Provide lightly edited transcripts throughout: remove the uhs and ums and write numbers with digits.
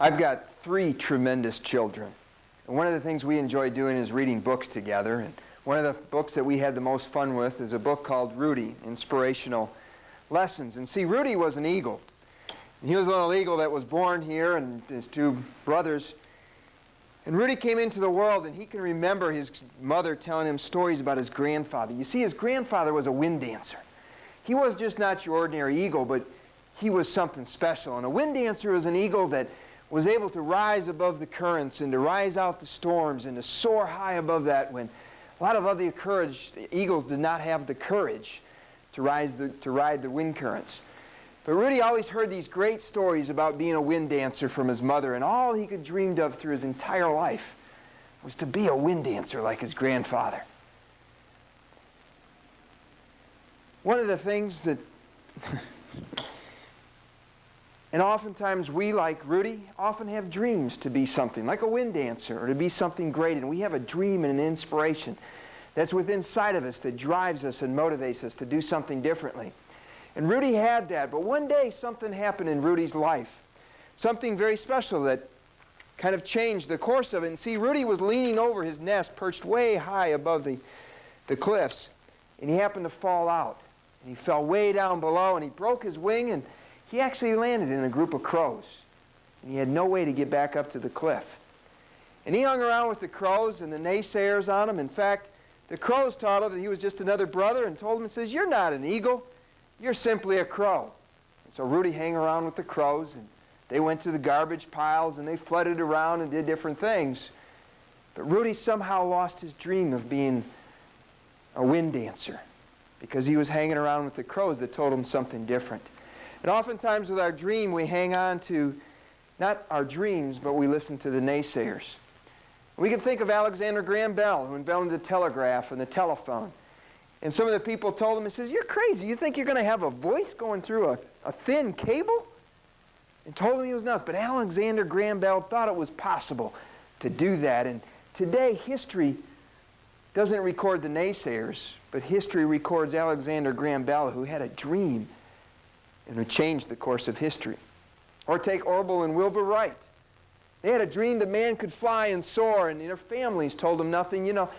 I've got 3 tremendous children. And one of the things we enjoy doing is reading books together. And one of the books that we had the most fun with is a book called Rudy, Inspirational Lessons. And see, Rudy was an eagle. And he was a little eagle that was born here, and his 2 brothers. And Rudy came into the world, and he can remember his mother telling him stories about his grandfather. You see, his grandfather was a wind dancer. He was just not your ordinary eagle, but he was something special. And a wind dancer was an eagle that was able to rise above the currents and to rise out the storms and to soar high above that when a lot of other eagles did not have the courage to ride the wind currents. But Rudy always heard these great stories about being a wind dancer from his mother, and all he could dreamed of through his entire life was to be a wind dancer like his grandfather. One of the things that and oftentimes we, like Rudy, often have dreams to be something, like a wind dancer, or to be something great. And we have a dream and an inspiration that's within inside of us that drives us and motivates us to do something differently. And Rudy had that, but one day something happened in Rudy's life. Something very special that kind of changed the course of it. And see, Rudy was leaning over his nest, perched way high above the cliffs, and he happened to fall out. And he fell way down below, and he broke his wing, and he actually landed in a group of crows. And he had no way to get back up to the cliff. And he hung around with the crows and the naysayers on him. In fact, the crows taught him that he was just another brother and told him, says, "You're not an eagle. You're simply a crow." And so Rudy hung around with the crows, and they went to the garbage piles, and they fluttered around and did different things. But Rudy somehow lost his dream of being a wind dancer because he was hanging around with the crows that told him something different. And oftentimes with our dream, we hang on to not our dreams, but we listen to the naysayers. We can think of Alexander Graham Bell, who invented the telegraph and the telephone. And some of the people told him, he says, "You're crazy. You think you're going to have a voice going through a thin cable?" And told him he was nuts. But Alexander Graham Bell thought it was possible to do that. And today, history doesn't record the naysayers, but history records Alexander Graham Bell, who had a dream and who changed the course of history. Or take Orville and Wilbur Wright. They had a dream that man could fly and soar, and their families told them nothing. You know,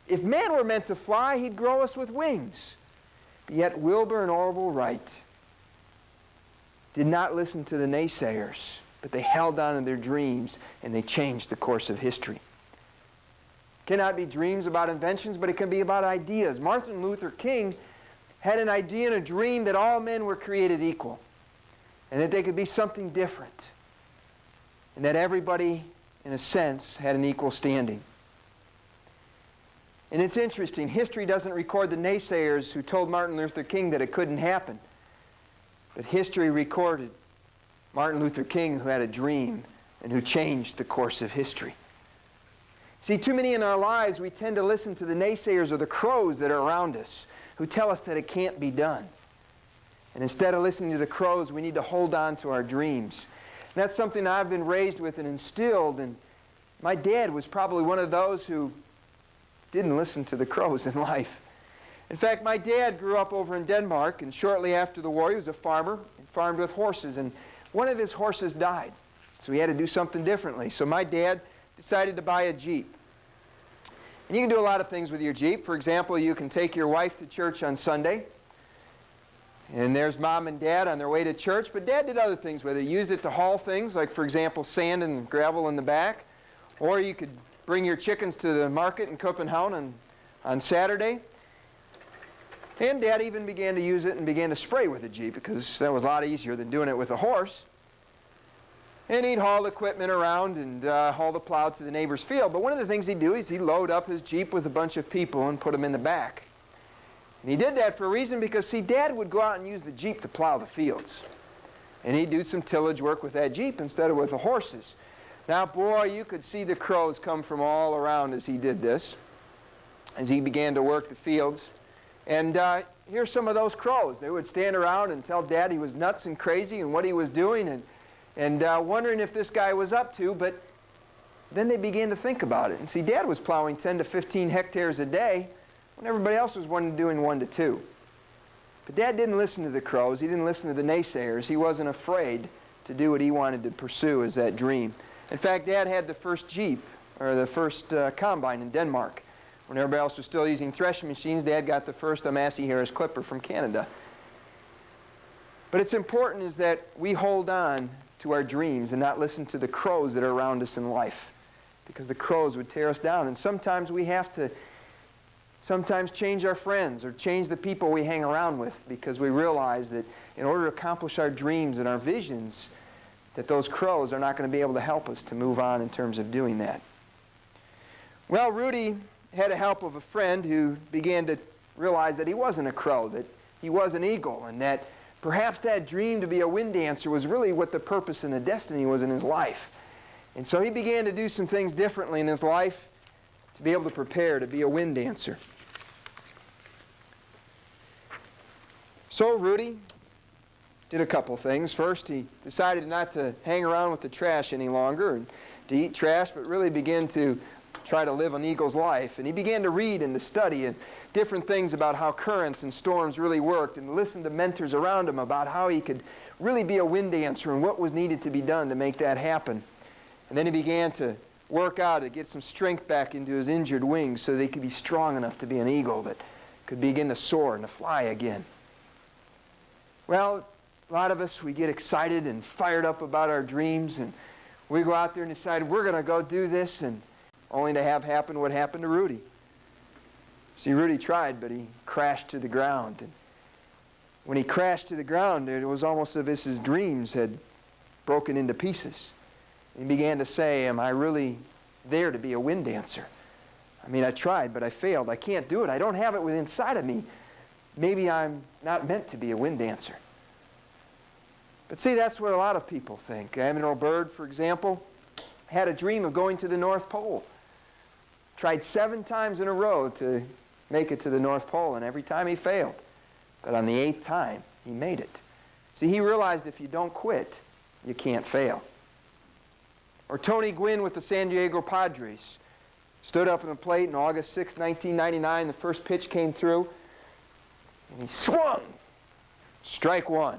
if man were meant to fly, he'd grow us with wings. But yet Wilbur and Orville Wright did not listen to the naysayers, but they held on to their dreams, and they changed the course of history. It cannot be dreams about inventions, but it can be about ideas. Martin Luther King had an idea and a dream that all men were created equal, and that they could be something different, and that everybody, in a sense, had an equal standing. And it's interesting, history doesn't record the naysayers who told Martin Luther King that it couldn't happen, but history recorded Martin Luther King, who had a dream and who changed the course of history. See, too many in our lives, we tend to listen to the naysayers or the crows that are around us, who tell us that it can't be done. And instead of listening to the crows, we need to hold on to our dreams. And that's something I've been raised with and instilled. And my dad was probably one of those who didn't listen to the crows in life. In fact, my dad grew up over in Denmark, and shortly after the war, he was a farmer and farmed with horses. And one of his horses died, so he had to do something differently. So my dad decided to buy a Jeep. And you can do a lot of things with your Jeep. For example, you can take your wife to church on Sunday. And there's Mom and Dad on their way to church. But Dad did other things with it. He used it to haul things, like, for example, sand and gravel in the back. Or you could bring your chickens to the market in Copenhagen on Saturday. And Dad even began to use it and began to spray with the Jeep, because that was a lot easier than doing it with a horse. And he'd haul equipment around and haul the plow to the neighbor's field. But one of the things he'd do is he'd load up his Jeep with a bunch of people and put them in the back. And he did that for a reason, because, see, Dad would go out and use the Jeep to plow the fields. And he'd do some tillage work with that Jeep instead of with the horses. Now, boy, you could see the crows come from all around as he did this, as he began to work the fields. And here's some of those crows. They would stand around and tell Dad he was nuts and crazy and what he was doing, and wondering if this guy was up to. But then they began to think about it. And see, Dad was plowing 10 to 15 hectares a day when everybody else was doing 1 to 2. But Dad didn't listen to the crows. He didn't listen to the naysayers. He wasn't afraid to to do what he wanted to pursue as that dream. In fact, Dad had the first Jeep, or the first combine in Denmark. When everybody else was still using threshing machines, Dad got the first Massey Harris clipper from Canada. But it's important is that we hold on to our dreams and not listen to the crows that are around us in life, because the crows would tear us down. And sometimes we have to change our friends or change the people we hang around with, because we realize that in order to accomplish our dreams and our visions, that those crows are not going to be able to help us to move on in terms of doing that. Well, Rudy had the help of a friend who began to realize that he wasn't a crow, that he was an eagle, and that perhaps that dream to be a wind dancer was really what the purpose and the destiny was in his life. And so he began to do some things differently in his life to be able to prepare to be a wind dancer. So Rudy did a couple things. First, he decided not to hang around with the trash any longer and to eat trash, but really begin to try to live an eagle's life. And he began to read and to study and different things about how currents and storms really worked, and listen to mentors around him about how he could really be a wind dancer and what was needed to be done to make that happen. And then he began to work out to get some strength back into his injured wings so that he could be strong enough to be an eagle that could begin to soar and to fly again. Well, a lot of us, we get excited and fired up about our dreams, and we go out there and decide we're going to go do this, and only to have happen what happened to Rudy. See, Rudy tried, but he crashed to the ground. And when he crashed to the ground, it was almost as if his dreams had broken into pieces. He began to say, am I really there to be a wind dancer? I mean, I tried, but I failed. I can't do it. I don't have it within inside of me. Maybe I'm not meant to be a wind dancer. But see, that's what a lot of people think. Admiral Byrd, for example, had a dream of going to the North Pole. Tried 7 times in a row to make it to the North Pole, and every time he failed. But on the 8th time, he made it. See, he realized if you don't quit, you can't fail. Or Tony Gwynn with the San Diego Padres stood up on the plate on August 6, 1999. The first pitch came through, and he swung. Strike 1.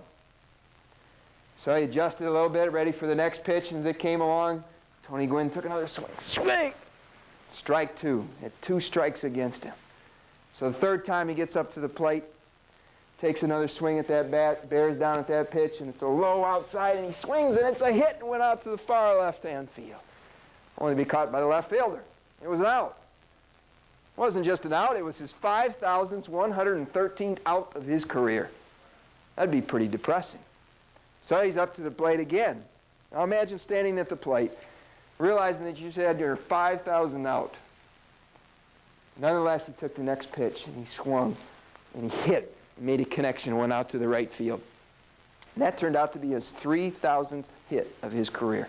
So he adjusted a little bit, ready for the next pitch, and as it came along, Tony Gwynn took another swing. Swing! Strike 2. He had 2 strikes against him. So the 3rd time he gets up to the plate, takes another swing at that bat, bears down at that pitch, and it's a low outside, and he swings, and it's a hit, and went out to the far left-hand field. Only to be caught by the left fielder. It was an out. It wasn't just an out, it was his 5,113th out of his career. That'd be pretty depressing. So he's up to the plate again. Now imagine standing at the plate, realizing that you just had your 5,000th out. Nonetheless, he took the next pitch, and he swung, and he hit, made a connection, went out to the right field. And that turned out to be his 3,000th hit of his career.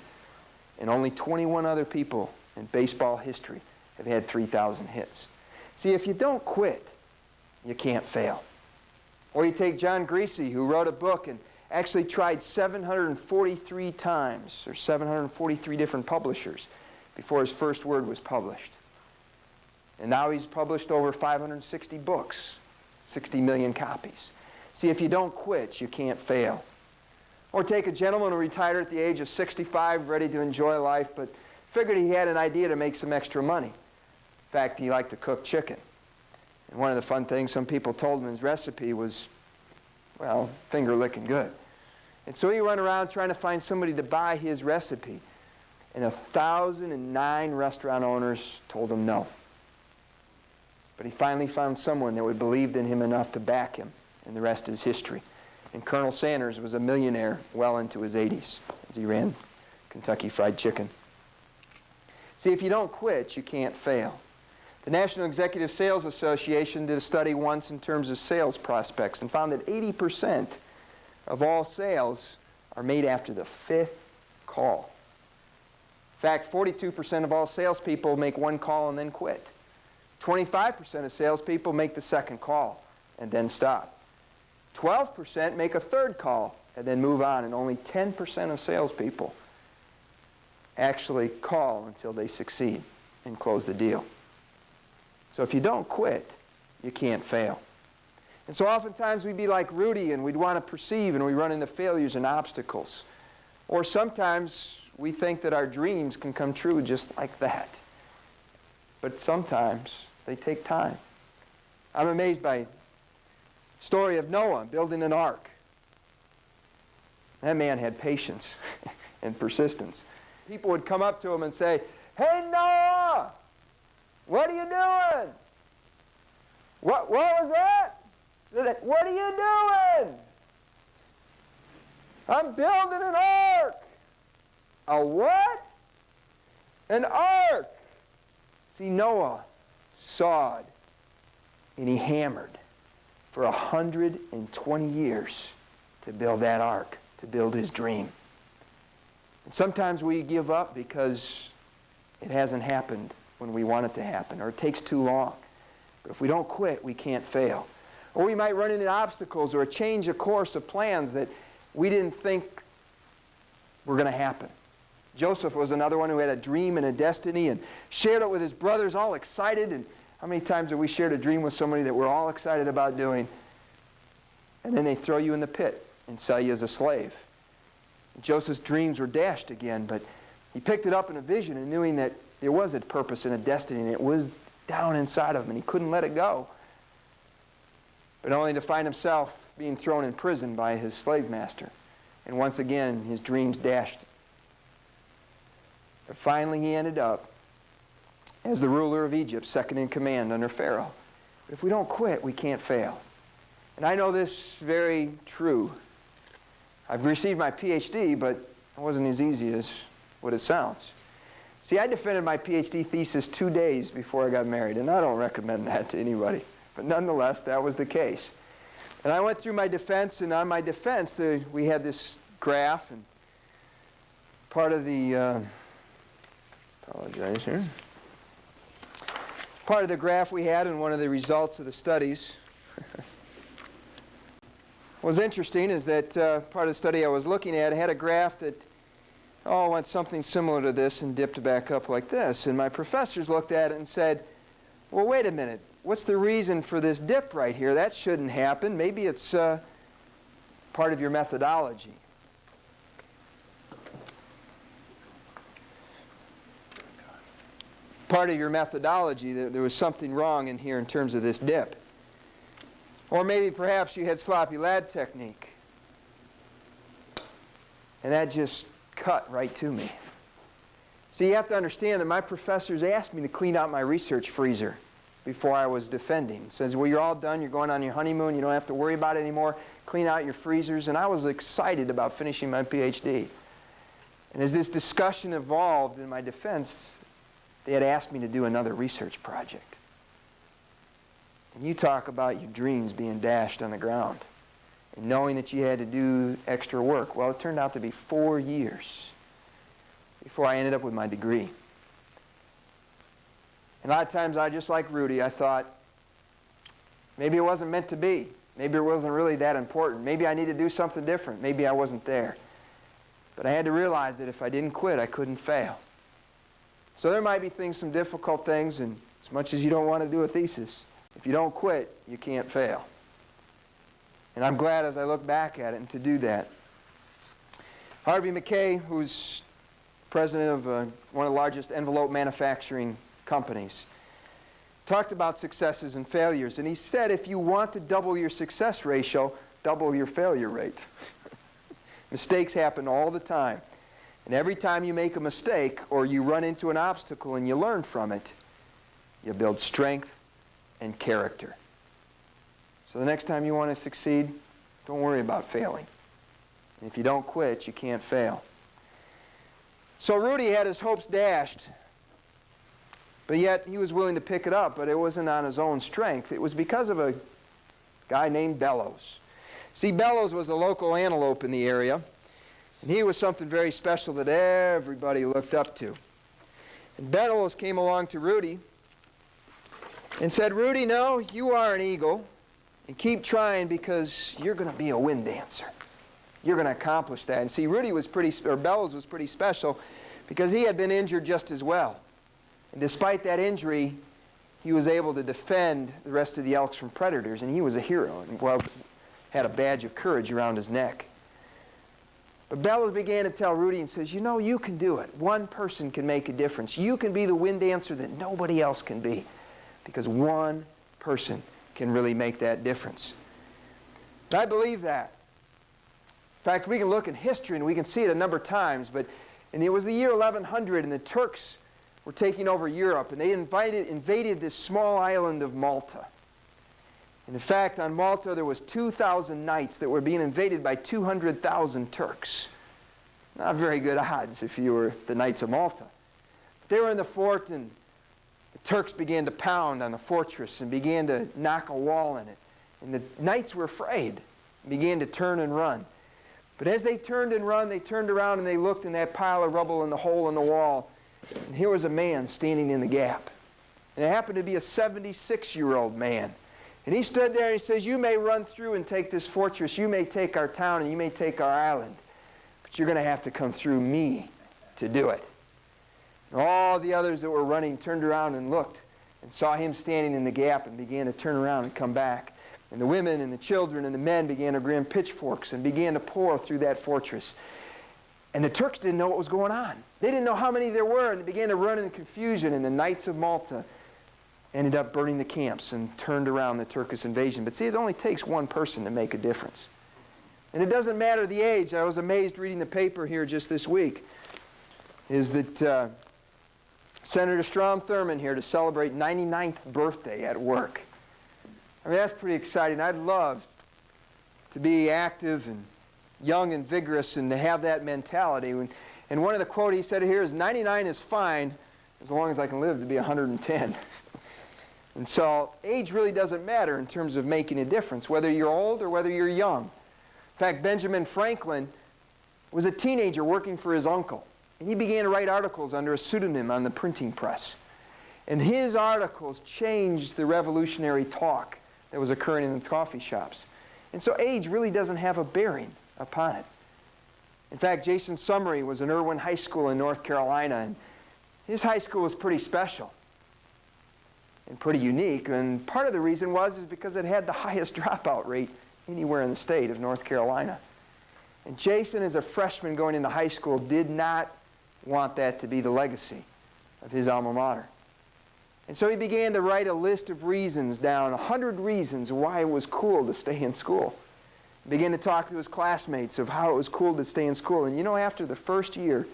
And only 21 other people in baseball history have had 3,000 hits. See, if you don't quit, you can't fail. Or you take John Greasy, who wrote a book and actually tried 743 times, or 743 different publishers, before his first word was published. And now he's published over 560 books, 60 million copies. See, if you don't quit, you can't fail. Or take a gentleman who retired at the age of 65, ready to enjoy life, but figured he had an idea to make some extra money. In fact, he liked to cook chicken. And one of the fun things some people told him his recipe was, well, finger-licking good. And so he went around trying to find somebody to buy his recipe. And 1,009 restaurant owners told him no. But he finally found someone that would believe in him enough to back him, and the rest is history. And Colonel Sanders was a millionaire well into his 80s as he ran Kentucky Fried Chicken. See, if you don't quit, you can't fail. The National Executive Sales Association did a study once in terms of sales prospects and found that 80% of all sales are made after the 5th call. In fact, 42% of all salespeople make one call and then quit. 25% of salespeople make the second call and then stop. 12% make a third call and then move on, and only 10% of salespeople actually call until they succeed and close the deal. So if you don't quit, you can't fail. And so oftentimes we'd be like Rudy, and we'd want to perceive, and we run into failures and obstacles. Or sometimes we think that our dreams can come true just like that. But sometimes they take time. I'm amazed by the story of Noah building an ark. That man had patience and persistence. People would come up to him and say, "Hey, Noah, what are you doing? What was that? What are you doing?" "I'm building an ark." "A what?" "An ark." See, Noah sawed and he hammered for 120 years to build that ark, to build his dream. And sometimes we give up because it hasn't happened when we want it to happen, or it takes too long. But if we don't quit, we can't fail. Or we might run into obstacles or a change of course of plans that we didn't think were going to happen. Joseph was another one who had a dream and a destiny and shared it with his brothers, all excited. And how many times have we shared a dream with somebody that we're all excited about doing, and then they throw you in the pit and sell you as a slave? Joseph's dreams were dashed again, but he picked it up in a vision and knowing that there was a purpose and a destiny, and it was down inside of him, and he couldn't let it go. But only to find himself being thrown in prison by his slave master. And once again, his dreams dashed. But finally, he ended up as the ruler of Egypt, second in command under Pharaoh. But if we don't quit, we can't fail. And I know this very true. I've received my PhD, but it wasn't as easy as what it sounds. See, I defended my PhD thesis 2 days before I got married, and I don't recommend that to anybody. But nonetheless, that was the case. And I went through my defense, and on my defense, we had this graph, and part of the, apologize here. Part of the graph we had in one of the results of the studies was interesting is that part of the study I was looking at had a graph that went something similar to this and dipped back up like this. And my professors looked at it and said, "Well, wait a minute. What's the reason for this dip right here? That shouldn't happen. Maybe it's part of your methodology." Part of your methodology, there was something wrong in here in terms of this dip. Or maybe perhaps you had sloppy lab technique. And that just cut right to me. See, you have to understand that my professors asked me to clean out my research freezer before I was defending. It says, "Well, you're all done. You're going on your honeymoon. You don't have to worry about it anymore. Clean out your freezers." And I was excited about finishing my PhD. And as this discussion evolved in my defense, they had asked me to do another research project. And you talk about your dreams being dashed on the ground and knowing that you had to do extra work. Well, it turned out to be 4 years before I ended up with my degree. And a lot of times, just like Rudy, I thought, maybe it wasn't meant to be. Maybe it wasn't really that important. Maybe I need to do something different. Maybe I wasn't there. But I had to realize that if I didn't quit, I couldn't fail. So there might be some difficult things, and as much as you don't want to do a thesis, if you don't quit, you can't fail. And I'm glad as I look back at it and to do that. Harvey Mackay, who's president of one of the largest envelope manufacturing companies, talked about successes and failures. And he said, if you want to double your success ratio, double your failure rate. Mistakes happen all the time. And every time you make a mistake or you run into an obstacle and you learn from it, you build strength and character. So the next time you want to succeed, don't worry about failing. And if you don't quit, you can't fail. So Rudy had his hopes dashed, but yet he was willing to pick it up, but it wasn't on his own strength. It was because of a guy named Bellows. See, Bellows was a local antelope in the area, and he was something very special that everybody looked up to. And Bellows came along to Rudy and said, "Rudy, no, you are an eagle, and keep trying because you're going to be a wind dancer. You're going to accomplish that." And see, Bellows was pretty special because he had been injured just as well. And despite that injury, he was able to defend the rest of the elks from predators, and he was a hero and had a badge of courage around his neck. But Bella began to tell Rudy and says, you know, you can do it. One person can make a difference. You can be the wind dancer that nobody else can be, because one person can really make that difference. And I believe that. In fact, we can look in history and we can see it a number of times, but it was the year 1100 and the Turks were taking over Europe, and they invaded this small island of Malta. And in fact, on Malta there was 2,000 knights that were being invaded by 200,000 Turks. Not very good odds if you were the Knights of Malta. They were in the fort, and the Turks began to pound on the fortress and began to knock a wall in it. And the knights were afraid and began to turn and run. But as they turned and run, they turned around and they looked in that pile of rubble in the hole in the wall. And here was a man standing in the gap. And it happened to be a 76-year-old man. And he stood there and he says, you may run through and take this fortress. You may take our town and you may take our island. But you're going to have to come through me to do it. And all the others that were running turned around and looked and saw him standing in the gap and began to turn around and come back. And the women and the children and the men began to bring pitchforks and began to pour through that fortress. And the Turks didn't know what was going on. They didn't know how many there were, and they began to run in confusion. And the Knights of Malta ended up burning the camps and turned around the Turkish invasion. But see, it only takes one person to make a difference. And it doesn't matter the age. I was amazed reading the paper here just this week, is that Senator Strom Thurmond here to celebrate 99th birthday at work. I mean, that's pretty exciting. I'd love to be active and young and vigorous and to have that mentality. And one of the quotes he said here is, 99 is fine as long as I can live to be 110. And so age really doesn't matter in terms of making a difference, whether you're old or whether you're young. In fact, Benjamin Franklin was a teenager working for his uncle. And he began to write articles under a pseudonym on the printing press. And his articles changed the revolutionary talk that was occurring in the coffee shops. And so age really doesn't have a bearing upon it. In fact, Jason Summery was in Irwin High School in North Carolina, and his high school was pretty special and pretty unique. And part of the reason is because it had the highest dropout rate anywhere in the state of North Carolina. And Jason, as a freshman going into high school, did not want that to be the legacy of his alma mater. And so he began to write a list of reasons down, 100 reasons why it was cool to stay in school. He began to talk to his classmates of how it was cool to stay in school. And you know, after the first year,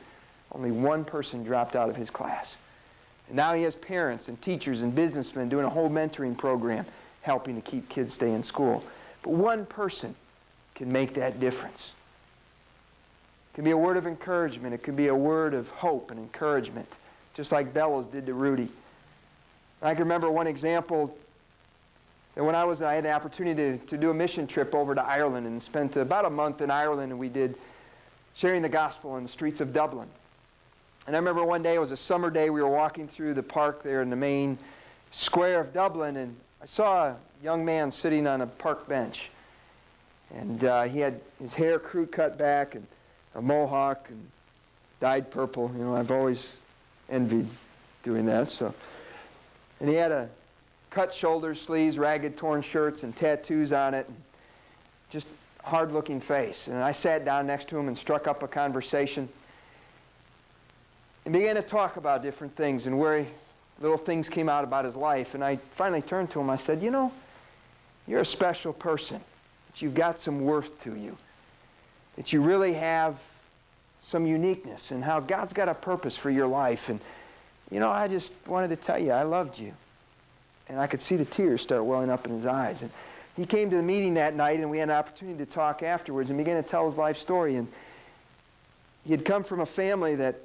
only one person dropped out of his class. And now he has parents and teachers and businessmen doing a whole mentoring program helping to keep kids stay in school. But one person can make that difference. It can be a word of encouragement. It can be a word of hope and encouragement, just like Bellows did to Rudy. I can remember one example that when I had the opportunity to do a mission trip over to Ireland and spent about a month in Ireland, and we did sharing the gospel in the streets of Dublin. And I remember one day, it was a summer day, we were walking through the park there in the main square of Dublin, and I saw a young man sitting on a park bench. And he had his hair crew cut back and a mohawk and dyed purple. You know, I've always envied doing that. And he had a cut shoulders, sleeves, ragged, torn shirts, and tattoos on it. And just hard-looking face. And I sat down next to him and struck up a conversation and began to talk about different things and where little things came out about his life. And I finally turned to him. I said, you know, you're a special person. That you've got some worth to you. That you really have some uniqueness and how God's got a purpose for your life. And you know, I just wanted to tell you I loved you. And I could see the tears start welling up in his eyes. And he came to the meeting that night, and we had an opportunity to talk afterwards and began to tell his life story. And he had come from a family that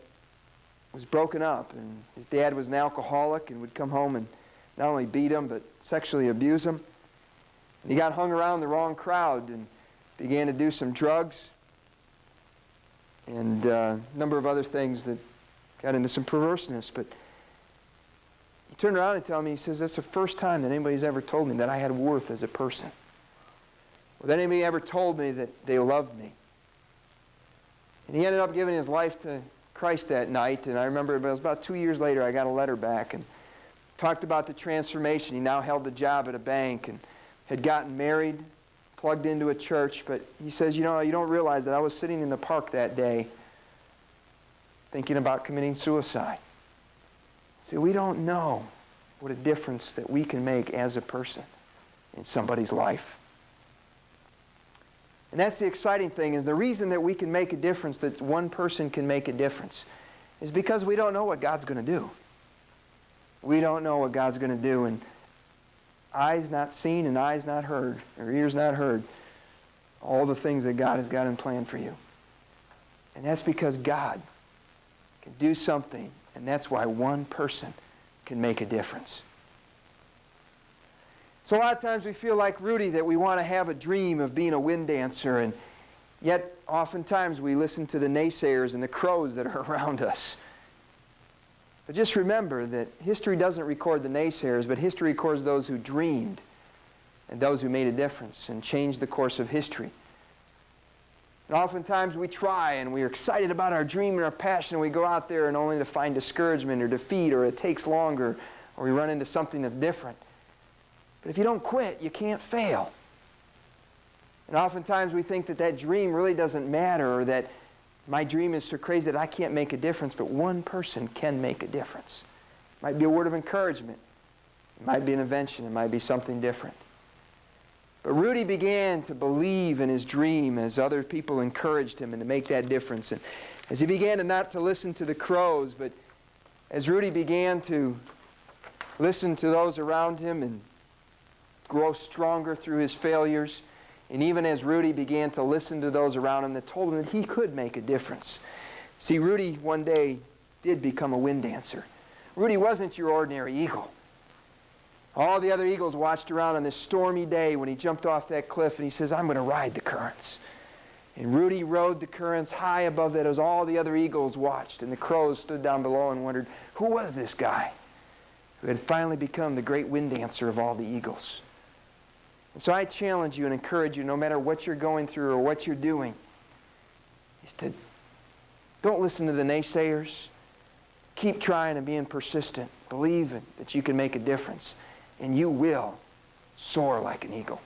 was broken up. And his dad was an alcoholic and would come home and not only beat him, but sexually abuse him. And he got hung around the wrong crowd and began to do some drugs and a number of other things that got into some perverseness. But he turned around and told me, he says, that's the first time that anybody's ever told me that I had worth as a person. Or that anybody ever told me that they loved me. And he ended up giving his life to Christ that night. And I remember it was about 2 years later I got a letter back and talked about the transformation. He now held a job at a bank and had gotten married, plugged into a church, but he says, you don't realize that I was sitting in the park that day thinking about committing suicide. See, we don't know what a difference that we can make as a person in somebody's life. And that's the exciting thing, is the reason that we can make a difference, that one person can make a difference, is because we don't know what God's going to do. We don't know what God's going to do, and eyes not seen and eyes not heard, or ears not heard, all the things that God has got in plan for you. And that's because God can do something, and that's why one person can make a difference. So a lot of times we feel like Rudy, that we want to have a dream of being a wind dancer, and yet oftentimes we listen to the naysayers and the crows that are around us. But just remember that history doesn't record the naysayers, but history records those who dreamed and those who made a difference and changed the course of history. And oftentimes we try and we're excited about our dream and our passion, and we go out there and only to find discouragement or defeat, or it takes longer, or we run into something that's different. But if you don't quit, you can't fail. And oftentimes we think that that dream really doesn't matter, or that my dream is so crazy that I can't make a difference, but one person can make a difference. It might be a word of encouragement. It might be an invention. It might be something different. But Rudy began to believe in his dream as other people encouraged him and to make that difference. And as he began to not to listen to the crows, but as Rudy began to listen to those around him and grow stronger through his failures, and even as Rudy began to listen to those around him that told him that he could make a difference. See, Rudy one day did become a wind dancer. Rudy wasn't your ordinary eagle. All the other eagles watched around on this stormy day when he jumped off that cliff, and he says, I'm going to ride the currents. And Rudy rode the currents high above that as all the other eagles watched, and the crows stood down below and wondered, who was this guy who had finally become the great wind dancer of all the eagles? And so I challenge you and encourage you, no matter what you're going through or what you're doing, is to don't listen to the naysayers. Keep trying and being persistent. Believe that you can make a difference. And you will soar like an eagle.